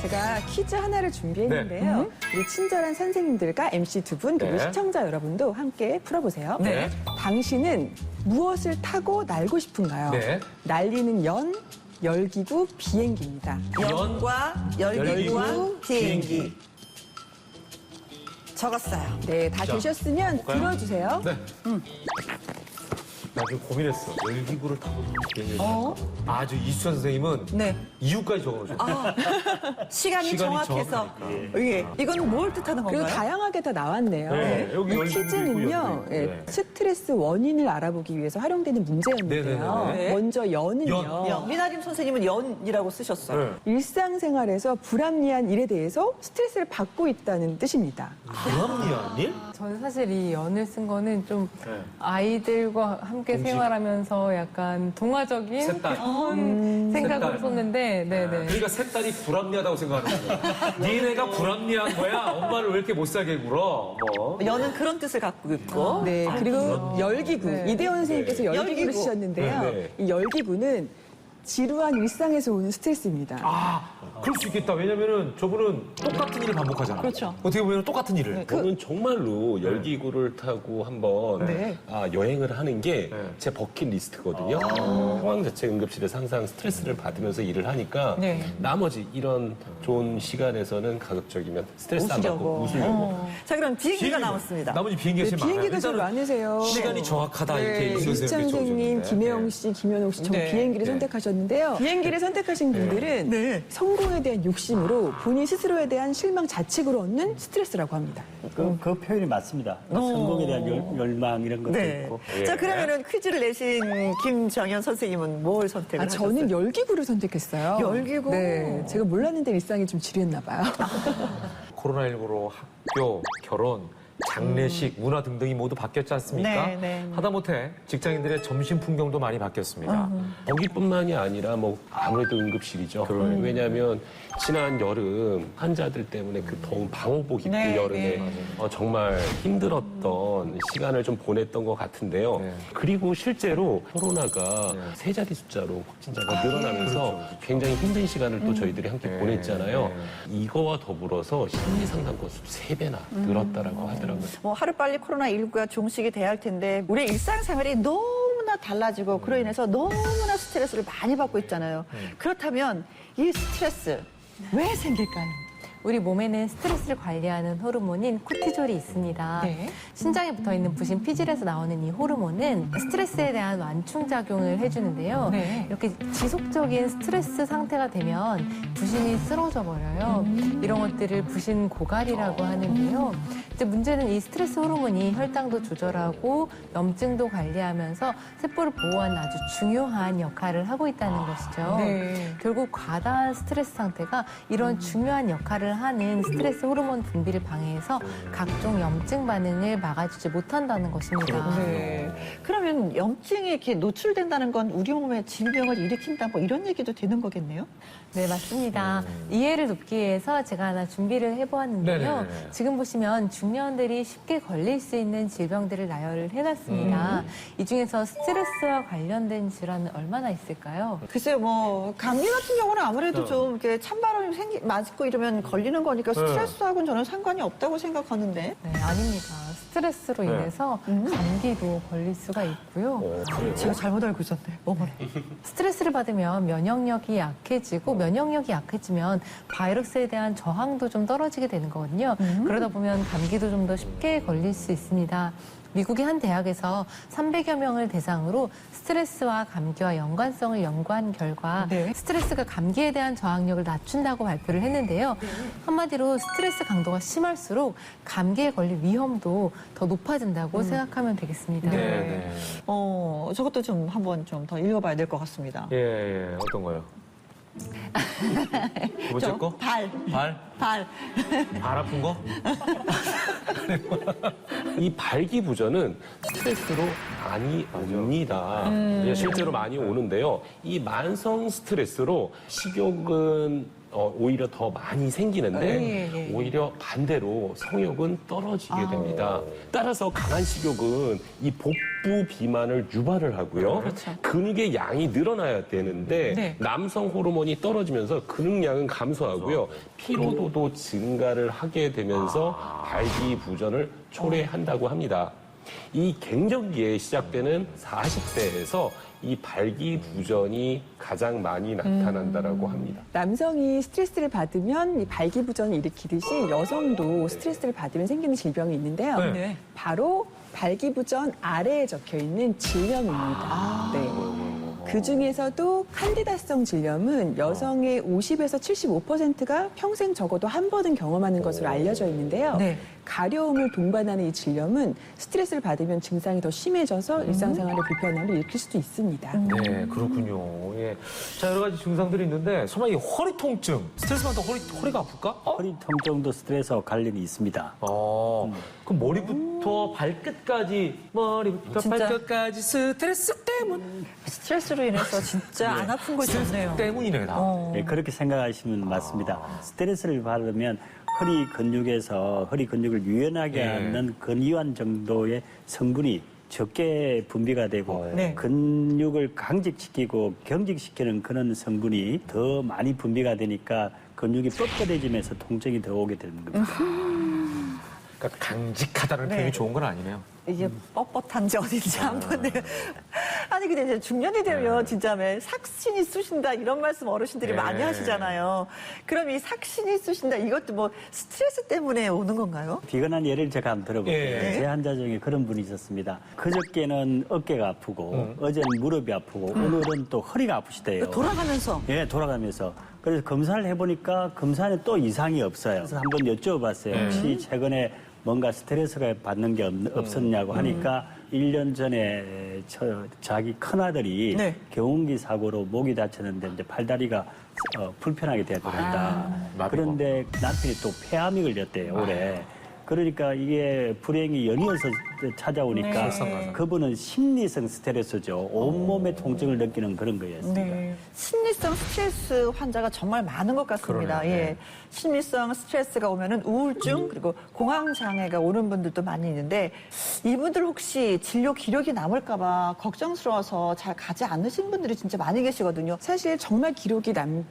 제가 퀴즈 하나를 준비했는데요. 우리 친절한 선생님들과 MC 두 분, 그리고 네. 시청자 여러분도 함께 풀어보세요. 네. 당신은 무엇을 타고 날고 싶은가요? 네. 날리는 연, 열기구, 비행기입니다. 연과 열기구와 열기구, 비행기. 적었어요. 네, 다 되셨으면 볼까요? 들어주세요. 네. 나 지금 고민했어. 열기구를 타고 비행기를 탈까? 아주 이수찬 선생님은 네. 이유까지 적어놓으셨어요. 시간이 정확해서. 정확하니까. 예. 이건 뭘 뜻하는 그리고 건가요? 다양하게 다 나왔네요. 네, 여기 이 열기구 퀴즈는요, 있고 열기구 있고. 예, 네. 스트레스 원인을 알아보기 위해서 활용되는 문제였는데요. 네네네. 먼저 연은요. 연. 미나림 선생님은 연이라고 쓰셨어요. 네. 일상생활에서 불합리한 일에 대해서 스트레스를 받고 있다는 뜻입니다. 불합리한 일? 저는 사실 이 연을 쓴 거는 좀 네. 아이들과 함께 공식. 생활하면서 약간 동화적인 셋 딸. 그런 생각으로 셋 딸. 썼는데, 네네. 그러니까 세 딸이 불합리하다고 생각하는 거야. 니네가 불합리한 거야? 엄마를 왜 이렇게 못 살게 굴어? 뭐. 연은 그런 뜻을 갖고 있고. 네, 그리고 열기구. 네. 이대원 선생님께서 열기구를 열기구. 쓰셨는데요. 네, 네. 이 열기구는 지루한 일상에서 오는 스트레스입니다. 그럴 수 있겠다. 왜냐면은 저분은 똑같은 일을 반복하잖아. 그렇죠. 어떻게 보면 똑같은 일을. 저는 정말로 열기구를 타고 한번 네. 여행을 하는 게 네. 제 버킷리스트거든요. 상황자체 응급실에서 항상 스트레스를 받으면서 일을 하니까 네. 나머지 이런 좋은 시간에서는 가급적이면 스트레스 안 받고 웃으려고. 자, 그럼 비행기가 남았습니다. 나머지 비행기가 네, 제일 많아요. 비행기가 제일 일단은 많으세요. 시간이 정확하다 이렇게 네, 이수찬 이수찬 선생님께 선생님, 적어줬는데. 김혜영 씨, 김현옥 씨, 전 네. 비행기를 네. 선택하셨는데요. 비행기를 선택하신 분들은 네. 성공에 대한 욕심으로 본인 스스로에 대한 실망 자책으로 얻는 스트레스라고 합니다. 그 표현이 맞습니다. 성공에 대한 열망 이런 것도 네. 있고. 자, 그러면은 퀴즈를 내신 김정현 선생님은 뭘 선택을 하셨어요? 저는 열기구를 선택했어요. 열기구? 네, 제가 몰랐는데 일상이 좀 지루했나 봐요. 코로나19로 학교, 결혼, 장례식, 문화 등등이 모두 바뀌었지 않습니까? 네, 네. 하다못해 직장인들의 점심 풍경도 많이 바뀌었습니다. 거기뿐만이 아니라 뭐 아무래도 응급실이죠. 왜냐하면 지난 여름 환자들 때문에 그 더운 방호복 입고 네, 여름에 네. 정말 힘들었던 시간을 좀 보냈던 것 같은데요. 네. 그리고 실제로 코로나가 세 자리 숫자로 확진자가 늘어나면서 굉장히 힘든 시간을 또 저희들이 함께 네, 보냈잖아요. 이거와 더불어서 심리 상담 건수 3배나 늘었다라고 하더라고요. 뭐 하루빨리 코로나19가 종식이 돼야 할 텐데 우리 일상생활이 너무나 달라지고 그로 인해서 너무나 스트레스를 많이 받고 있잖아요. 그렇다면 이 스트레스 왜 생길까요? 우리 몸에는 스트레스를 관리하는 호르몬인 코티졸이 있습니다. 네. 심장에 붙어 있는 부신 피질에서 나오는 이 호르몬은 스트레스에 대한 완충작용을 해주는데요. 네. 이렇게 지속적인 스트레스 상태가 되면 부신이 쓰러져 버려요. 이런 것들을 부신 고갈이라고 하는데요. 이제 문제는 이 스트레스 호르몬이 혈당도 조절하고 염증도 관리하면서 세포를 보호하는 아주 중요한 역할을 하고 있다는 것이죠. 네. 결국 과다한 스트레스 상태가 이런 중요한 역할을 하는 스트레스 호르몬 분비를 방해해서 각종 염증 반응을 막아주지 못한다는 것입니다. 네. 그러면 염증에 이렇게 노출된다는 건 우리 몸에 질병을 일으킨다 뭐 이런 얘기도 되는 거겠네요? 네, 맞습니다. 이해를 돕기 위해서 제가 하나 준비를 해보았는데요. 네네네. 지금 보시면 중년들이 쉽게 걸릴 수 있는 질병들을 나열을 해놨습니다. 이 중에서 스트레스와 관련된 질환은 얼마나 있을까요? 글쎄요, 뭐 감기 같은 경우는 아무래도 좀 이렇게 찬바람이 맞고 이러면 걸리는 거니까 스트레스하고는 저는 상관이 없다고 생각하는데. 네, 아닙니다. 스트레스로 네. 인해서 감기도 걸릴 수가 있고요. 제가 잘못 알고 있었네. 어머나. 스트레스를 받으면 면역력이 약해지고 면역력이 약해지면 바이러스에 대한 저항도 좀 떨어지게 되는 거거든요. 그러다 보면 감기도 좀 더 쉽게 걸릴 수 있습니다. 미국의 한 대학에서 300여 명을 대상으로 스트레스와 감기와 연관성을 연구한 결과 네. 스트레스가 감기에 대한 저항력을 낮춘다고 발표를 했는데요. 한마디로 스트레스 강도가 심할수록 감기에 걸릴 위험도 더 높아진다고 생각하면 되겠습니다. 네. 저것도 좀 한번 좀 더 읽어봐야 될 것 같습니다. 예, 어떤 거요? 두 번째 거? 발. 발? 발. 발 아픈 거? 이 발기부전은 스트레스로 많이 옵니다. 예, 실제로 많이 오는데요. 이 만성 스트레스로 식욕은 오히려 더 많이 생기는데 오히려 반대로 성욕은 떨어지게 됩니다. 따라서 강한 식욕은 이 복 복부 비만을 유발을 하고요. 근육의 양이 늘어나야 되는데 네. 남성 호르몬이 떨어지면서 근육량은 감소하고요. 피로도도 증가를 하게 되면서 발기부전을 초래한다고 합니다. 이 갱년기에 시작되는 40대에서 이 발기부전이 가장 많이 나타난다라고 합니다. 남성이 스트레스를 받으면 이 발기부전을 일으키듯이 여성도 스트레스를 받으면 생기는 질병이 있는데요. 네. 바로 발기부전 아래에 적혀 있는 질염입니다. 네. 그 중에서도 칸디다성 질염은 여성의 50에서 75%가 평생 적어도 한 번은 경험하는 것으로 알려져 있는데요. 네. 가려움을 동반하는 이 질염은 스트레스를 받으면 증상이 더 심해져서 일상생활에 불편함을 일으킬 수도 있습니다. 네, 그렇군요. 예. 자, 여러 가지 증상들이 있는데, 설마 이 허리 통증, 스트레스 받다 허리가 아플까? 허리 통증도 스트레스와 관련이 있습니다. 그럼 머리부터 발끝까지, 머리부터 진짜? 발끝까지 스트레스 때문. 스트레스로 인해서 진짜 안 아픈 곳이 없네요. 때문이네, 다. 네, 그렇게 생각하시면 맞습니다. 스트레스를 받으면 허리 근육에서 허리 근육을 유연하게 하는 근이완 정도의 성분이 적게 분비가 되고 네. 근육을 강직시키고 경직시키는 그런 성분이 더 많이 분비가 되니까 근육이 뻣뻣해지면서 통증이 더 오게 되는 겁니다. 그러니까 강직하다는 네. 표현이 좋은 건 아니네요. 이게 뻣뻣한지 어딘지 한번 내가 아니 근데 이제 중년이 되면 진짜 왜 삭신이 쑤신다 이런 말씀 어르신들이 네. 많이 하시잖아요. 그럼 이 삭신이 쑤신다 이것도 뭐 스트레스 때문에 오는 건가요? 비근한 예를 제가 한번 들어볼게요. 예. 제 환자 중에 그런 분이 있었습니다. 그저께는 어깨가 아프고 어제는 무릎이 아프고 오늘은 또 허리가 아프시대요. 돌아가면서 예, 돌아가면서. 그래서 검사를 해보니까 검사는 또 이상이 없어요. 그래서 한번 여쭤봤어요. 혹시 최근에 뭔가 스트레스가 받는 게 없었냐고 하니까 1년 전에 자기 큰아들이 네. 경운기 사고로 목이 다쳤는데 이제 팔다리가 불편하게 되었다. 그런데 남편이 또 폐암이 걸렸대요, 올해. 그러니까 이게 불행이 연이어서 찾아오니까 그분은 심리성 스트레스죠. 온몸의 통증을 느끼는 그런 거였습니다. 네. 심리성 스트레스 환자가 정말 많은 것 같습니다. 그러네. 예. 심리성 스트레스가 오면은 우울증 그리고 공황 장애가 오는 분들도 많이 있는데 이분들 혹시 진료 기록이 남을까봐 걱정스러워서 잘 가지 않으신 분들이 진짜 많이 계시거든요. 사실 정말 기록이 남는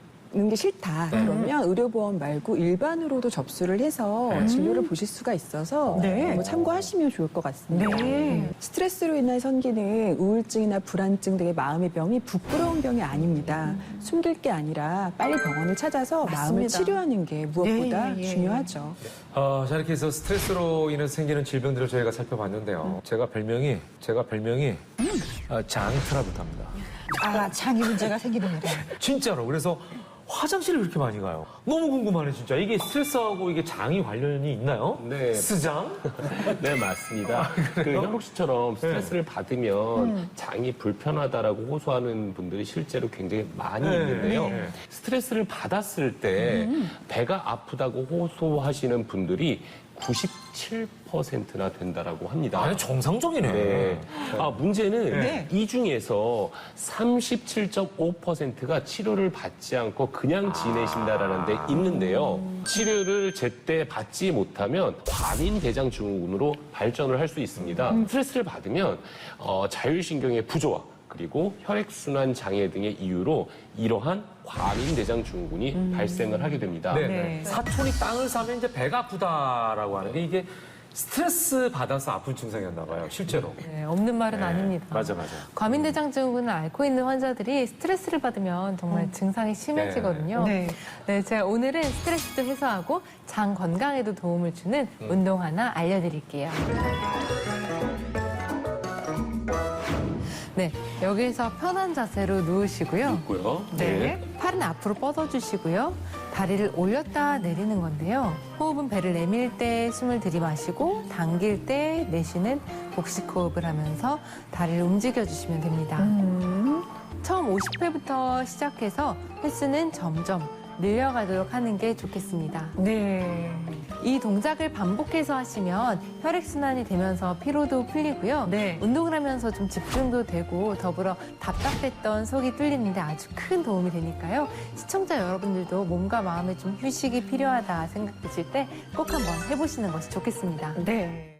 게 싫다. 그러면 의료보험 말고 일반으로도 접수를 해서 진료를 보실 수가 있어서 네. 뭐 참고하시면 좋을 것 같습니다. 네. 스트레스로 인한 생기는 우울증이나 불안증 등의 마음의 병이 부끄러운 병이 아닙니다. 숨길 게 아니라 빨리 병원을 찾아서 마음을 맞습니다. 치료하는 게 무엇보다 예, 예, 예. 중요하죠. 자, 이렇게 해서 스트레스로 인해서 생기는 질병들을 저희가 살펴봤는데요. 제가 별명이 장트라부터 합니다. 아, 장이 문제가 생기는구나. 진짜로. 그래서 화장실을 그렇게 많이 가요. 너무 궁금하네, 진짜. 이게 스트레스하고 이게 장이 관련이 있나요? 네. 스장? 네, 맞습니다. 그 현복 씨처럼 스트레스를 받으면 장이 불편하다라고 호소하는 분들이 실제로 굉장히 많이 네. 있는데요. 네. 스트레스를 받았을 때 배가 아프다고 호소하시는 분들이 97%나 된다라고 합니다. 아니, 정상적이네. 네. 문제는 네. 이 중에서 37.5%가 치료를 받지 않고 그냥 지내신다라는 데 있는데요. 치료를 제때 받지 못하면 과민대장 증후군으로 발전을 할 수 있습니다. 스트레스를 받으면 자율신경의 부조화 그리고 혈액순환 장애 등의 이유로 이러한 과민대장 증후군이 발생을 하게 됩니다. 네. 네. 사촌이 땅을 사면 이제 배가 아프다라고 하는데 이게 스트레스 받아서 아픈 증상이었나 봐요, 실제로. 네, 없는 말은 아닙니다. 맞아. 과민대장 증후군을 앓고 있는 환자들이 스트레스를 받으면 정말 증상이 심해지거든요. 네. 네, 제가 오늘은 스트레스도 해소하고 장 건강에도 도움을 주는 운동 하나 알려드릴게요. 네, 여기서 편한 자세로 누우시고요. 있고요. 네. 팔은 앞으로 뻗어주시고요. 다리를 올렸다 내리는 건데요. 호흡은 배를 내밀 때 숨을 들이마시고 당길 때 내쉬는 복식 호흡을 하면서 다리를 움직여주시면 됩니다. 처음 50회부터 시작해서 횟수는 점점 늘려가도록 하는 게 좋겠습니다. 네. 이 동작을 반복해서 하시면 혈액순환이 되면서 피로도 풀리고요. 네. 운동을 하면서 좀 집중도 되고 더불어 답답했던 속이 뚫리는데 아주 큰 도움이 되니까요. 시청자 여러분들도 몸과 마음에 좀 휴식이 필요하다 생각되실 때 꼭 한번 해보시는 것이 좋겠습니다. 네.